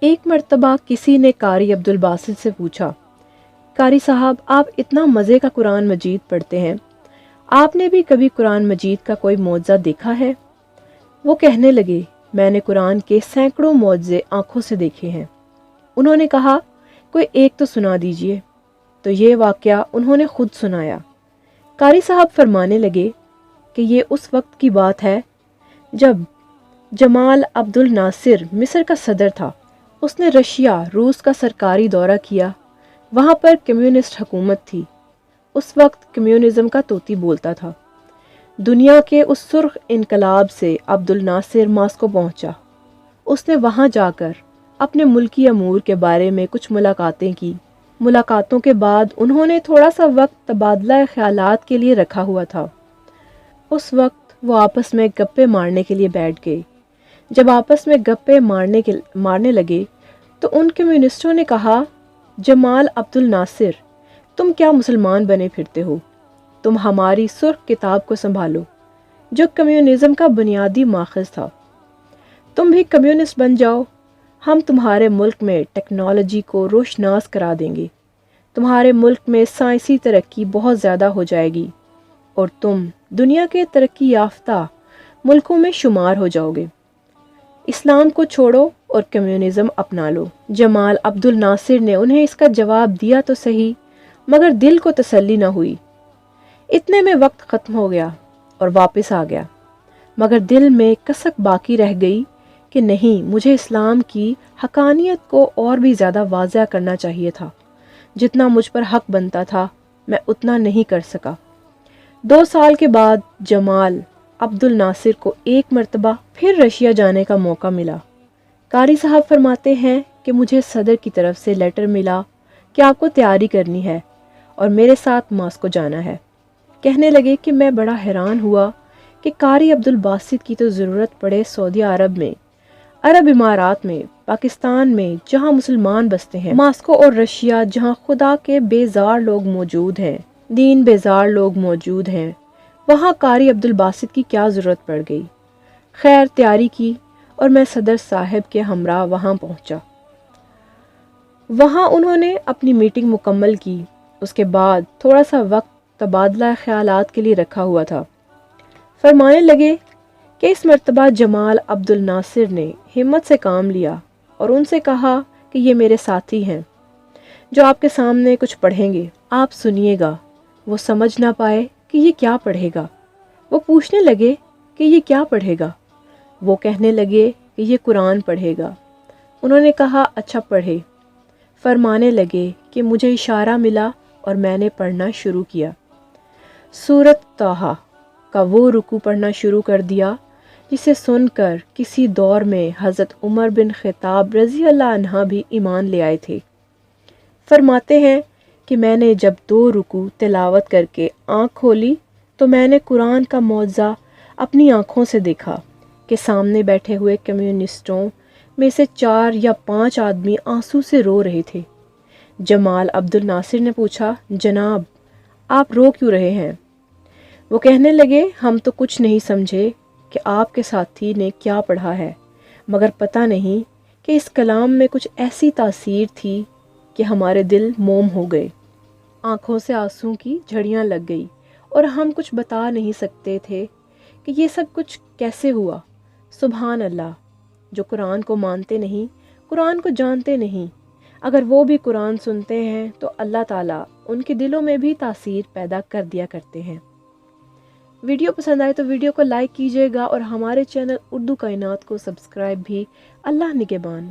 ایک مرتبہ کسی نے قاری عبدل باسط سے پوچھا، قاری صاحب آپ اتنا مزے کا قرآن مجید پڑھتے ہیں، آپ نے بھی کبھی قرآن مجید کا کوئی معجزہ دیکھا ہے؟ وہ کہنے لگے، میں نے قرآن کے سینکڑوں معجزے آنکھوں سے دیکھے ہیں۔ انہوں نے کہا، کوئی ایک تو سنا دیجئے۔ تو یہ واقعہ انہوں نے خود سنایا۔ قاری صاحب فرمانے لگے کہ یہ اس وقت کی بات ہے جب جمال عبد الناصر مصر کا صدر تھا۔ اس نے رشیا، روس کا سرکاری دورہ کیا۔ وہاں پر کمیونسٹ حکومت تھی۔ اس وقت کمیونزم کا طوطی بولتا تھا۔ دنیا کے اس سرخ انقلاب سے عبد الناصر ماسکو پہنچا۔ اس نے وہاں جا کر اپنے ملکی امور کے بارے میں کچھ ملاقاتیں کی۔ ملاقاتوں کے بعد انہوں نے تھوڑا سا وقت تبادلہ خیالات کے لیے رکھا ہوا تھا۔ اس وقت وہ آپس میں گپے مارنے کے لیے بیٹھ گئے۔ جب آپس میں گپے مارنے لگے تو ان کمیونسٹوں نے کہا، جمال عبد الناصر، تم کیا مسلمان بنے پھرتے ہو؟ تم ہماری سرخ کتاب کو سنبھالو جو کمیونزم کا بنیادی ماخذ تھا۔ تم بھی کمیونسٹ بن جاؤ، ہم تمہارے ملک میں ٹیکنالوجی کو روشناس کرا دیں گے، تمہارے ملک میں سائنسی ترقی بہت زیادہ ہو جائے گی اور تم دنیا کے ترقی یافتہ ملکوں میں شمار ہو جاؤ گے۔ اسلام کو چھوڑو اور کمیونزم اپنا لو۔ جمال عبد الناصر نے انہیں اس کا جواب دیا تو صحیح، مگر دل کو تسلی نہ ہوئی۔ اتنے میں وقت ختم ہو گیا اور واپس آ گیا، مگر دل میں کسک باقی رہ گئی کہ نہیں، مجھے اسلام کی حقانیت کو اور بھی زیادہ واضح کرنا چاہیے تھا۔ جتنا مجھ پر حق بنتا تھا میں اتنا نہیں کر سکا۔ 2 سال کے بعد جمال عبد الناصر کو ایک مرتبہ پھر رشیا جانے کا موقع ملا۔ قاری صاحب فرماتے ہیں کہ مجھے صدر کی طرف سے لیٹر ملا کہ آپ کو تیاری کرنی ہے اور میرے ساتھ ماسکو جانا ہے۔ کہنے لگے کہ میں بڑا حیران ہوا کہ قاری عبد الباسط کی تو ضرورت پڑے سعودی عرب میں، عرب امارات میں، پاکستان میں جہاں مسلمان بستے ہیں، ماسکو اور رشیا جہاں خدا کے بیزار لوگ موجود ہیں، دین بیزار لوگ موجود ہیں، وہاں قاری عبد الباسط کی کیا ضرورت پڑ گئی؟ خیر تیاری کی اور میں صدر صاحب کے ہمراہ وہاں پہنچا۔ وہاں انہوں نے اپنی میٹنگ مکمل کی۔ اس کے بعد تھوڑا سا وقت تبادلہ خیالات کے لیے رکھا ہوا تھا۔ فرمانے لگے کہ اس مرتبہ جمال عبد الناصر نے ہمت سے کام لیا اور ان سے کہا کہ یہ میرے ساتھی ہیں جو آپ کے سامنے کچھ پڑھیں گے، آپ سنیے گا۔ وہ سمجھ نہ پائے کہ یہ کیا پڑھے گا۔ وہ پوچھنے لگے کہ یہ کیا پڑھے گا؟ وہ کہنے لگے کہ یہ قرآن پڑھے گا۔ انہوں نے کہا، اچھا پڑھے۔ فرمانے لگے کہ مجھے اشارہ ملا اور میں نے پڑھنا شروع کیا۔ سورۃ طٰہٰ کا وہ رکوع پڑھنا شروع کر دیا جسے سن کر کسی دور میں حضرت عمر بن خطاب رضی اللہ عنہ بھی ایمان لے آئے تھے۔ فرماتے ہیں کہ میں نے جب 2 رکوع تلاوت کر کے آنکھ کھولی تو میں نے قرآن کا معجزہ اپنی آنکھوں سے دیکھا کہ سامنے بیٹھے ہوئے کمیونسٹوں میں سے 4 یا 5 آدمی آنسو سے رو رہے تھے۔ جمال عبد الناصر نے پوچھا، جناب آپ رو کیوں رہے ہیں؟ وہ کہنے لگے، ہم تو کچھ نہیں سمجھے کہ آپ کے ساتھی نے کیا پڑھا ہے، مگر پتہ نہیں کہ اس کلام میں کچھ ایسی تاثیر تھی کہ ہمارے دل موم ہو گئے، آنکھوں سے آنسوں کی جھڑیاں لگ گئی اور ہم کچھ بتا نہیں سکتے تھے کہ یہ سب کچھ کیسے ہوا۔ سبحان اللہ! جو قرآن کو مانتے نہیں، قرآن کو جانتے نہیں، اگر وہ بھی قرآن سنتے ہیں تو اللہ تعالیٰ ان کے دلوں میں بھی تاثیر پیدا کر دیا کرتے ہیں۔ ویڈیو پسند آئے تو ویڈیو کو لائک کیجیے گا اور ہمارے چینل اردو کائنات کو سبسکرائب بھی۔ اللہ نگہبان۔